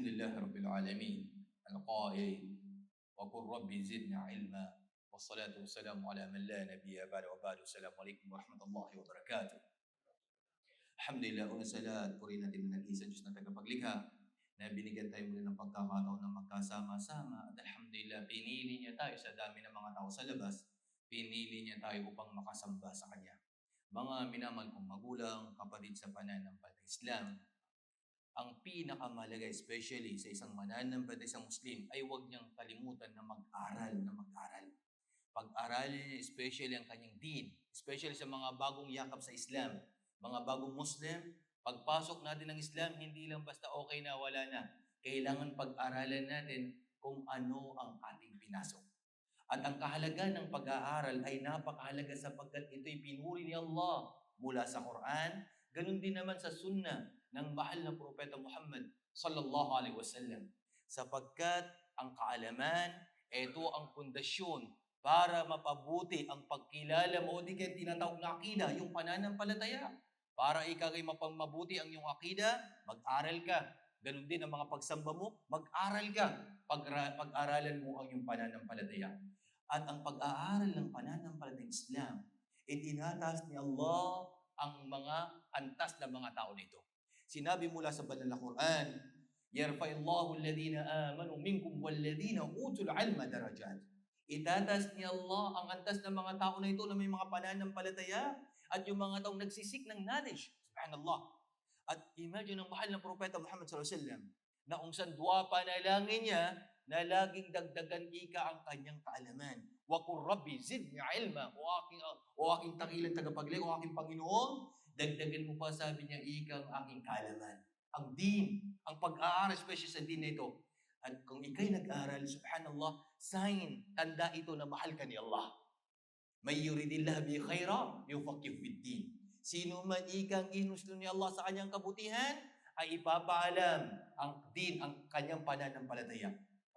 الحمد لله رب العالمين القائل وقل ربي زدني علما والصلاة والسلام على من لا نبي بعد وبعد السلام عليكم ورحمة الله وبركاته. Alhamdulillah, una sa lahat, purihin natin ang nag-iisa Diyos na tagapaglikha na binigyan tayo muli ng pagkakataon na magkasama-sama at alhamdulillah, pinili niya tayo sa dami ng mga tao sa labas, pinili niya tayo upang makasamba sa Kanya. Mga minamahal kong magulang, kapatid sa pananampalatayang Islam, ang pinakamahalaga, especially sa isang mananampalatayang Muslim, ay huwag niyang kalimutan na mag-aral, na mag-aral. Pag-aralin niya, especially ang kanyang din, especially sa mga bagong yakap sa Islam, mga bagong Muslim, pagpasok natin ng Islam, hindi lang basta okay na, wala na. Kailangan pag-aralan natin kung ano ang ating pinasok. At ang kahalaga ng pag-aaral ay napakahalaga sapagkat ito'y pinuri ni Allah mula sa Quran, ganun din naman sa sunnah ng mahal na Propeta Muhammad sallallahu alaihi wasallam. Sapagkat ang kaalaman, ito ang pundasyon para mapabuti ang pagkilala mo, o di kaya tinatawag na akida, yung pananampalataya. Para ikagay mapamabuti ang iyong akida, mag-aral ka. Ganun din ang mga pagsamba mo, mag-aral ka. Pag-aralan mo ang iyong pananampalataya. At ang pag-aaral ng pananampalatayang Islam, itinataas ni Allah ang mga antas ng mga tao nito. Sinabi mula sa banal na Quran, "Yarfa'illahu alladhina amanu minkum walladhina utul 'ilma darajat." Itataas ni Allah ang antas ng mga tao na ito na may mga pananampalataya at yung mga taong nagsisik ng knowledge. Subhanallah. At imagine ang mahal ng Propeta Muhammad sallallahu alaihi wasallam na kung saan dua panalangin niya na laging dagdagan ika ang kanyang kaalaman. Wa qur rabbi zidni ilma, o aking takilang tagapaglikha, o aking Panginoon, dagdagan mo pa, sabi niya, ika ang aking kaalaman. Ang din, ang pag-aaral, especially sa din na ito. At kung ikay nag-aaral, subhanallah, sign, tanda ito na mahal ka ni Allah. May yuridillah bi khaira, yufaqihu fid din. Sino man ikang ginusto ni Allah sa kanyang kabutihan, ay ipapaalam ang din, ang kanyang pananampalataya.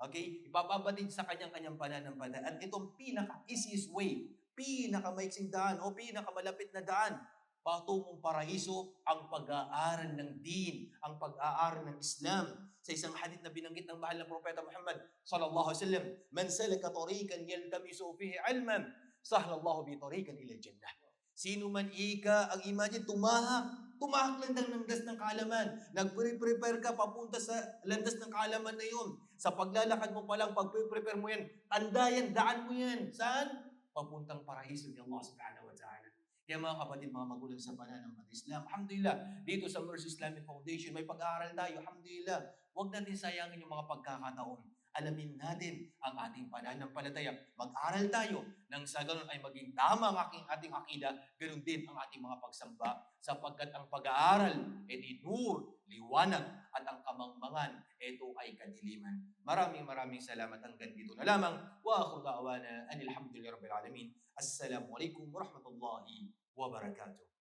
Okay? Ipapabatid sa kanyang pananampalataya. At itong pinaka-easiest way, pinaka-maiksing daan, o pinaka-malapit na daan, patungong paraiso, ang pag-aaral ng din, ang pag-aaral ng Islam. Sa isang hadith na binanggit ng mahal na Propeta Muhammad sallallahu alaihi wasallam, "Man salaka tariqan yaltamisu fihi ilman, sahlallahu bi tariqan ila jannah." Sino man ika, ang imagine, tumahak lang ng landas ng kaalaman. Nag-prepare ka papunta sa landas ng kaalaman na yun. Sa paglalakad mo pa lang, pag-prepare mo yan, tanda yan, daan mo yan. Saan? Papuntang paraiso ni Allah subhanahu wa ta'ala. Kaya mga kapatid, mga magulang sa pananampalatayang Islam, alhamdulillah, dito sa Mercy Islamic Foundation, may pag-aaral tayo, alhamdulillah. Huwag natin sayangin yung mga pagkakataon. Alamin natin ang ating pananampalataya. Mag-aral tayo nang sa ganun ay maging tama ang ating akida, ganun din ang ating mga pagsamba, sapagkat ang pag-aaral ay nur, liwanag, at ang kamangmangan, ito ay kadiliman. Maraming salamat, hanggang dito na lamang. Wa akhiru da'wana anil hamdulillahi rabbil alamin. Assalamualaikum warahmatullahi wabarakatuh.